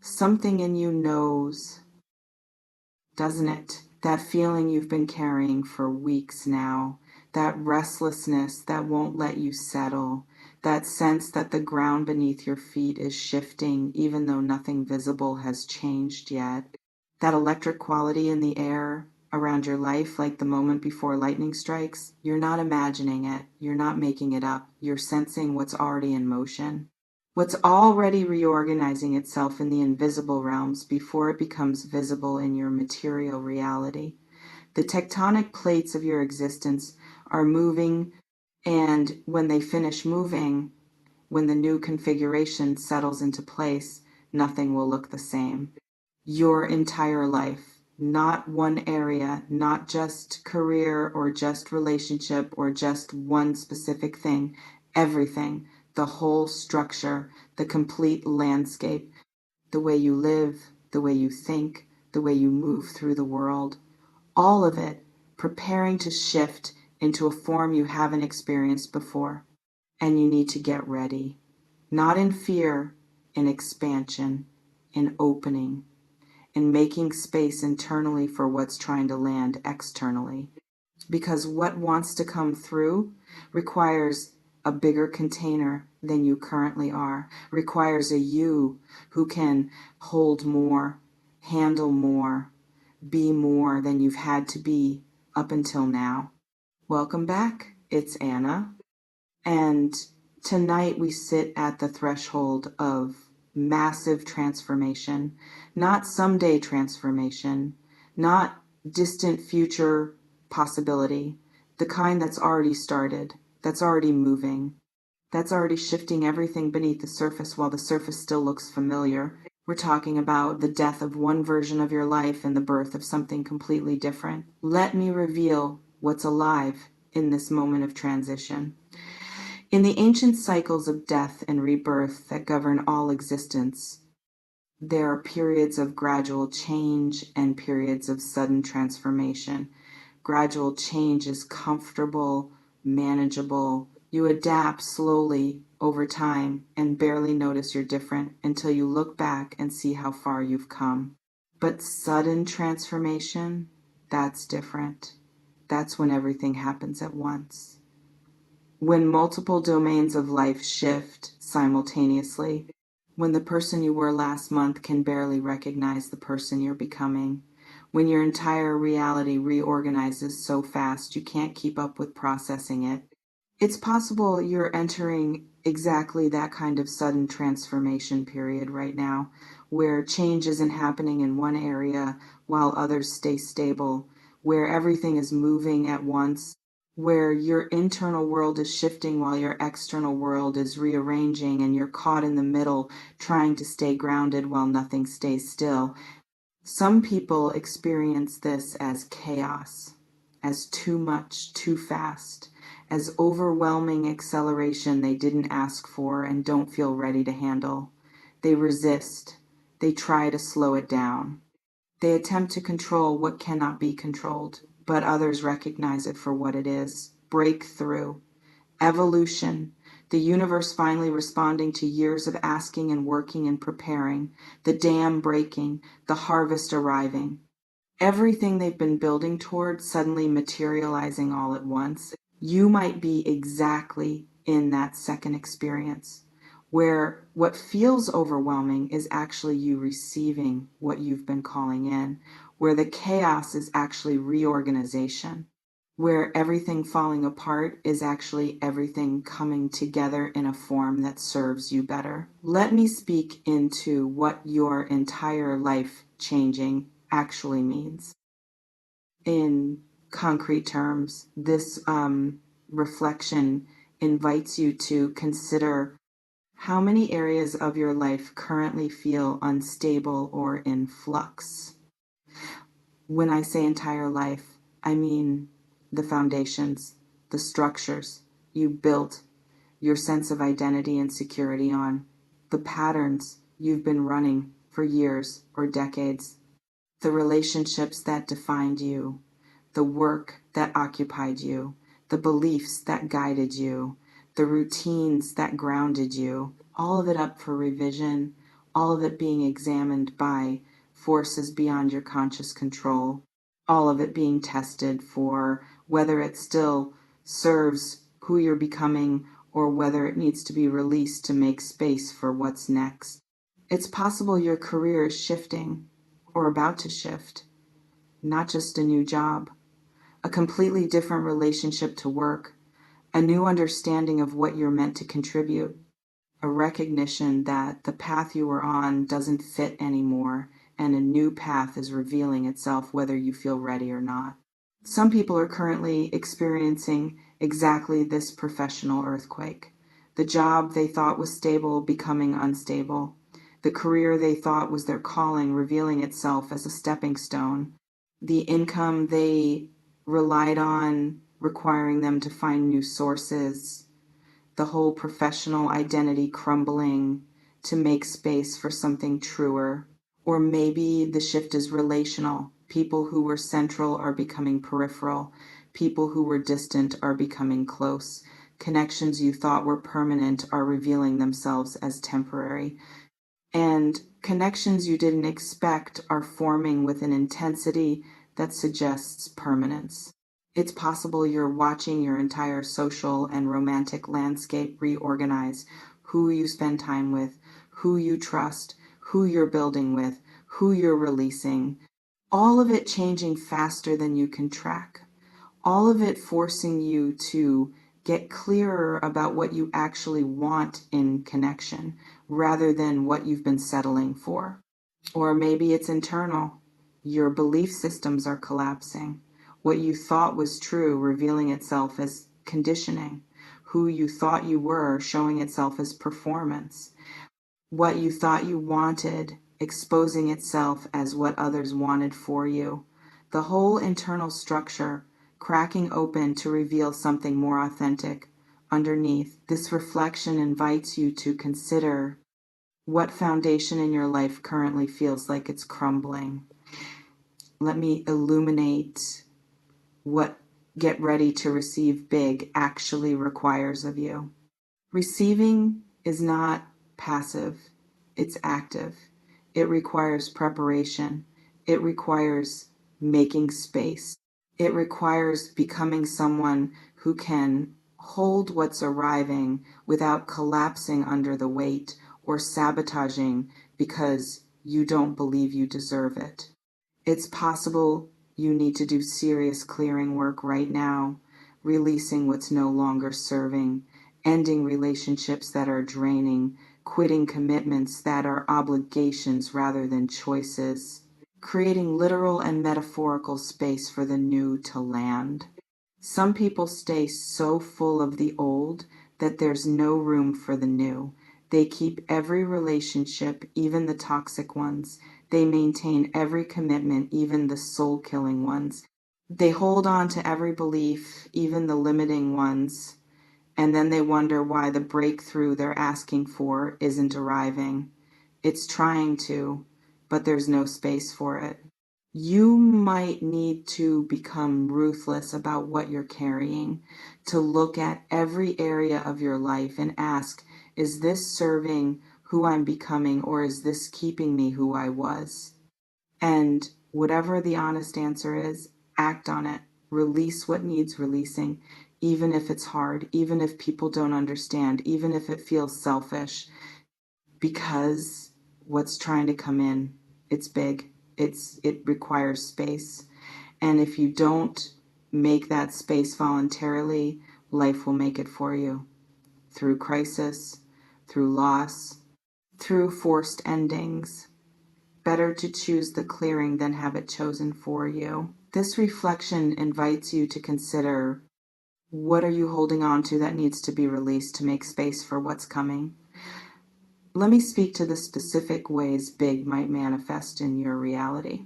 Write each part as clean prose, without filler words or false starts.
Something in you knows, doesn't it? That feeling you've been carrying for weeks now, that restlessness that won't let you settle, that sense that the ground beneath your feet is shifting even though nothing visible has changed yet, that electric quality in the air around your life, like the moment before lightning strikes. You're not imagining it, you're not making it up, you're sensing what's already in motion. What's already reorganizing itself in the invisible realms before it becomes visible in your material reality. The tectonic plates of your existence are moving, and when they finish moving, when the new configuration settles into place, nothing will look the same. Your entire life, not one area, not just career or just relationship or just one specific thing, everything, the whole structure, the complete landscape, the way you live, the way you think, the way you move through the world, all of it preparing to shift into a form you haven't experienced before. And you need to get ready, not in fear, in expansion, in opening, in making space internally for what's trying to land externally. Because what wants to come through requires a bigger container than you currently are, requires a you who can hold more, handle more, be more than you've had to be up until now. Welcome back. It's Anna. And tonight we sit at the threshold of massive transformation, not someday transformation, not distant future possibility, the kind that's already started, that's already moving, that's already shifting everything beneath the surface while the surface still looks familiar. We're talking about the death of one version of your life and the birth of something completely different. Let me reveal what's alive in this moment of transition. In the ancient cycles of death and rebirth that govern all existence, there are periods of gradual change and periods of sudden transformation. Gradual change is comfortable, manageable. You adapt slowly over time and barely notice you're different until you look back and see how far you've come. But sudden transformation, that's different. That's when everything happens at once. When multiple domains of life shift simultaneously, when the person you were last month can barely recognize the person you're becoming, when your entire reality reorganizes so fast you can't keep up with processing it, it's possible you're entering exactly that kind of sudden transformation period right now, where change isn't happening in one area while others stay stable, where everything is moving at once, where your internal world is shifting while your external world is rearranging, and you're caught in the middle trying to stay grounded while nothing stays still. Some people experience this as chaos, as too much, too fast, as overwhelming acceleration they didn't ask for and don't feel ready to handle. They resist. They try to slow it down. They attempt to control what cannot be controlled, but others recognize it for what it is. Breakthrough, evolution, the universe finally responding to years of asking and working and preparing, the dam breaking, the harvest arriving. Everything they've been building toward suddenly materializing all at once. You might be exactly in that second experience, where what feels overwhelming is actually you receiving what you've been calling in, where the chaos is actually reorganization, where everything falling apart is actually everything coming together in a form that serves you better. Let me speak into what your entire life changing actually means. In concrete terms, this reflection invites you to consider how many areas of your life currently feel unstable or in flux. When I say entire life, I mean the foundations, the structures you built your sense of identity and security on, the patterns you've been running for years or decades, the relationships that defined you, the work that occupied you, the beliefs that guided you, the routines that grounded you, all of it up for revision all of it being examined by forces beyond your conscious control, all of it being tested for whether it still serves who you're becoming or whether it needs to be released to make space for what's next. It's possible your career is shifting or about to shift, not just a new job, a completely different relationship to work, a new understanding of what you're meant to contribute, a recognition that the path you were on doesn't fit anymore, and a new path is revealing itself whether you feel ready or not. Some people are currently experiencing exactly this professional earthquake. The job they thought was stable becoming unstable. The career they thought was their calling revealing itself as a stepping stone. The income they relied on requiring them to find new sources. The whole professional identity crumbling to make space for something truer. Or maybe the shift is relational. People who were central are becoming peripheral. People who were distant are becoming close. Connections you thought were permanent are revealing themselves as temporary. And connections you didn't expect are forming with an intensity that suggests permanence. It's possible you're watching your entire social and romantic landscape reorganize: who you spend time with, who you trust, who you're building with, who you're releasing. All of it changing faster than you can track. All of it forcing you to get clearer about what you actually want in connection rather than what you've been settling for. Or maybe it's internal. Your belief systems are collapsing. What you thought was true revealing itself as conditioning. Who you thought you were showing itself as performance. What you thought you wanted exposing itself as what others wanted for you. The whole internal structure cracking open to reveal something more authentic underneath. This reflection invites you to consider what foundation in your life currently feels like it's crumbling. Let me illuminate what get ready to receive big actually requires of you. Receiving is not passive, it's active. It requires preparation. It requires making space. It requires becoming someone who can hold what's arriving without collapsing under the weight or sabotaging because you don't believe you deserve it. It's possible you need to do serious clearing work right now, releasing what's no longer serving, ending relationships that are draining, quitting commitments that are obligations rather than choices, creating literal and metaphorical space for the new to land. Some people stay so full of the old that there's no room for the new. They keep every relationship, even the toxic ones. They maintain every commitment, even the soul-killing ones. They hold on to every belief, even the limiting ones. And then they wonder why the breakthrough they're asking for isn't arriving. It's trying to, but there's no space for it. You might need to become ruthless about what you're carrying, to look at every area of your life and ask, is this serving who I'm becoming, or is this keeping me who I was? And whatever the honest answer is, act on it. Release what needs releasing, even if it's hard, even if people don't understand, even if it feels selfish, because what's trying to come in, it's big. It requires space. And if you don't make that space voluntarily, life will make it for you through crisis, through loss, through forced endings. Better to choose the clearing than have it chosen for you. This reflection invites you to consider, what are you holding on to that needs to be released to make space for what's coming? Let me speak to the specific ways big might manifest in your reality.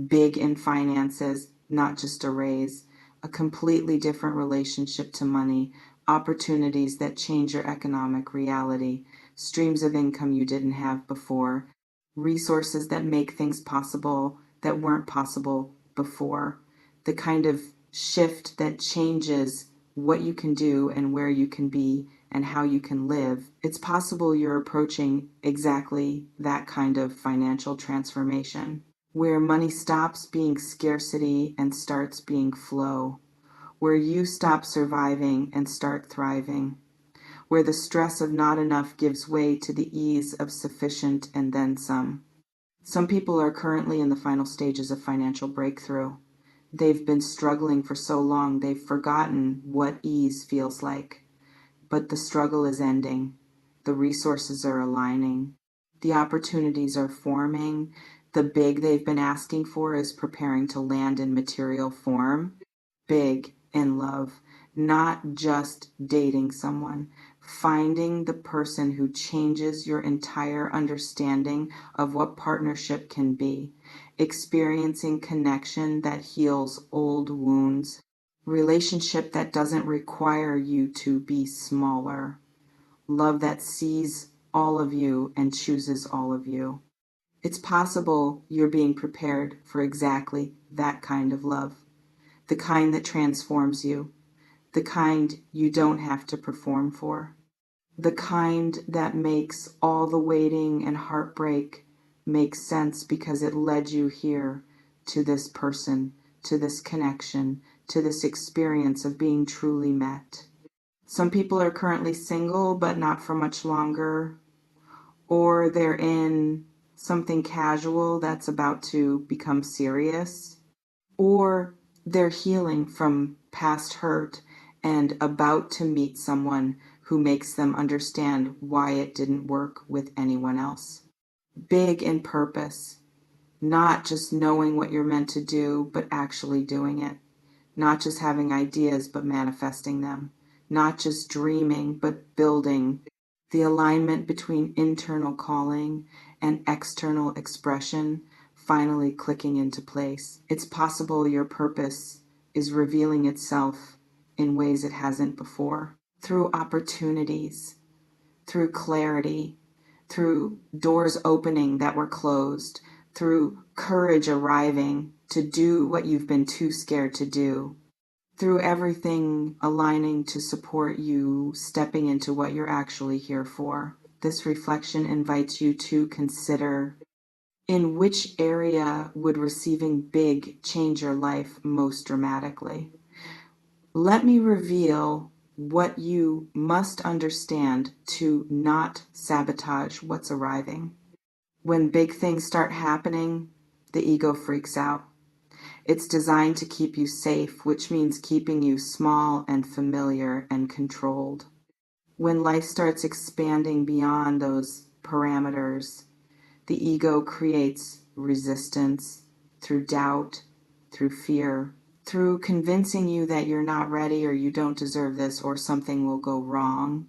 Big in finances, not just a raise, a completely different relationship to money, opportunities that change your economic reality, streams of income you didn't have before, resources that make things possible that weren't possible before, the kind of shift that changes what you can do and where you can be and how you can live, it's possible you're approaching exactly that kind of financial transformation, where money stops being scarcity and starts being flow, where you stop surviving and start thriving, where the stress of not enough gives way to the ease of sufficient and then some. Some people are currently in the final stages of financial breakthrough. They've been struggling for so long they've forgotten what ease feels like. But the struggle is ending. The resources are aligning. The opportunities are forming. The big they've been asking for is preparing to land in material form. Big in love, not just dating someone. Finding the person who changes your entire understanding of what partnership can be. Experiencing connection that heals old wounds. Relationship that doesn't require you to be smaller. Love that sees all of you and chooses all of you. It's possible you're being prepared for exactly that kind of love. The kind that transforms you. The kind you don't have to perform for. The kind that makes all the waiting and heartbreak make sense because it led you here to this person, to this connection, to this experience of being truly met. Some people are currently single, but not for much longer, or they're in something casual that's about to become serious, or they're healing from past hurt and about to meet someone who makes them understand why it didn't work with anyone else. Big in purpose, not just knowing what you're meant to do, but actually doing it. Not just having ideas, but manifesting them. Not just dreaming, but building. The alignment between internal calling and external expression finally clicking into place. It's possible your purpose is revealing itself in ways it hasn't before. Through opportunities, through clarity, through doors opening that were closed, through courage arriving to do what you've been too scared to do, through everything aligning to support you stepping into what you're actually here for. This reflection invites you to consider, in which area would receiving big change your life most dramatically? Let me reveal what you must understand to not sabotage what's arriving. When big things start happening, the ego freaks out. It's designed to keep you safe, which means keeping you small and familiar and controlled. When life starts expanding beyond those parameters, the ego creates resistance through doubt, through fear, through convincing you that you're not ready or you don't deserve this or something will go wrong.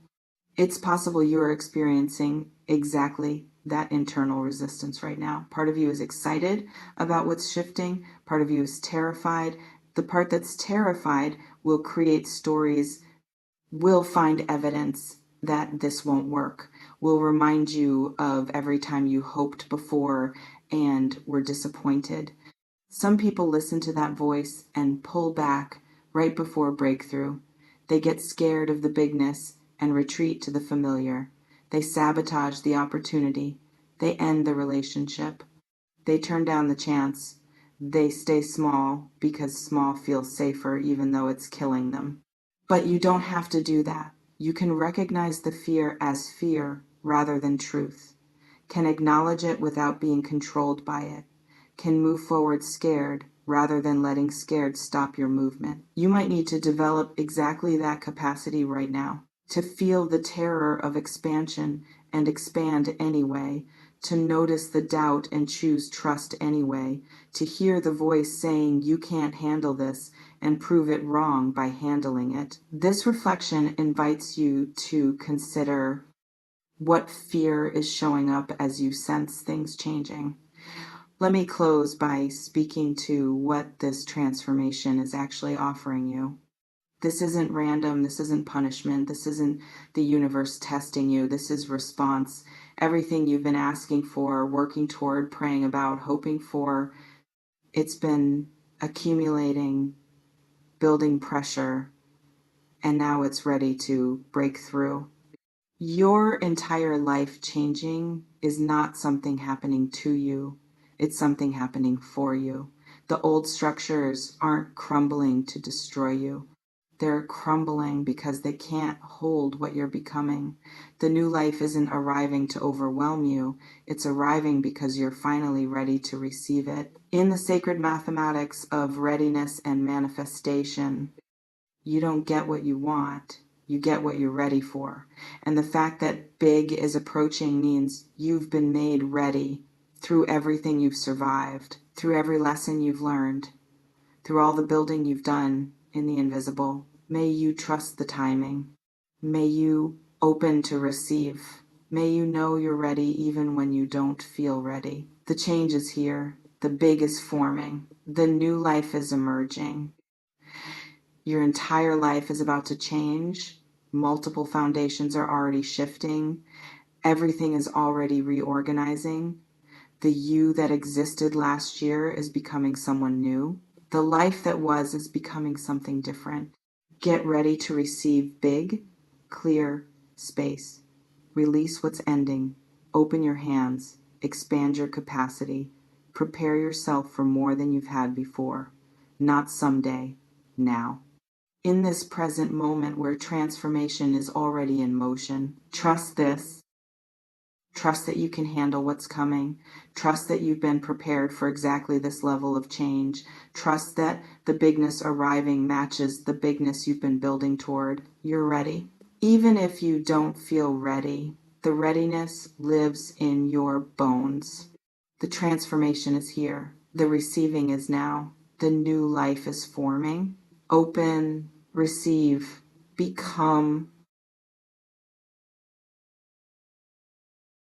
It's possible you are experiencing exactly that internal resistance right now. Part of you is excited about what's shifting. Part of you is terrified. The part that's terrified will create stories, will find evidence that this won't work, will remind you of every time you hoped before and were disappointed. Some people listen to that voice and pull back right before breakthrough. They get scared of the bigness and retreat to the familiar. They sabotage the opportunity. They end the relationship. They turn down the chance. They stay small because small feels safer even though it's killing them. But you don't have to do that. You can recognize the fear as fear rather than truth. Can acknowledge it without being controlled by it. Can move forward scared rather than letting scared stop your movement. You might need to develop exactly that capacity right now, to feel the terror of expansion and expand anyway, to notice the doubt and choose trust anyway, to hear the voice saying you can't handle this and prove it wrong by handling it. This reflection invites you to consider what fear is showing up as you sense things changing. Let me close by speaking to what this transformation is actually offering you. This isn't random. This isn't punishment. This isn't the universe testing you. This is response. Everything you've been asking for, working toward, praying about, hoping for, it's been accumulating, building pressure, and now it's ready to break through. Your entire life changing is not something happening to you, it's something happening for you. The old structures aren't crumbling to destroy you. They're crumbling because they can't hold what you're becoming. The new life isn't arriving to overwhelm you, it's arriving because you're finally ready to receive it. In the sacred mathematics of readiness and manifestation, you don't get what you want, you get what you're ready for. And the fact that big is approaching means you've been made ready through everything you've survived, through every lesson you've learned, through all the building you've done in the invisible. May you trust the timing. May you open to receive. May you know you're ready even when you don't feel ready. The change is here. The big is forming. The new life is emerging. Your entire life is about to change. Multiple foundations are already shifting. Everything is already reorganizing. The you that existed last year is becoming someone new. The life that was is becoming something different. Get ready to receive big, clear space. Release what's ending. Open your hands. Expand your capacity. Prepare yourself for more than you've had before. Not someday, now. In this present moment where transformation is already in motion, trust this. Trust that you can handle what's coming. Trust that you've been prepared for exactly this level of change. Trust that the bigness arriving matches the bigness you've been building toward. You're ready. Even if you don't feel ready, the readiness lives in your bones. The transformation is here. The receiving is now. The new life is forming. Open, receive, become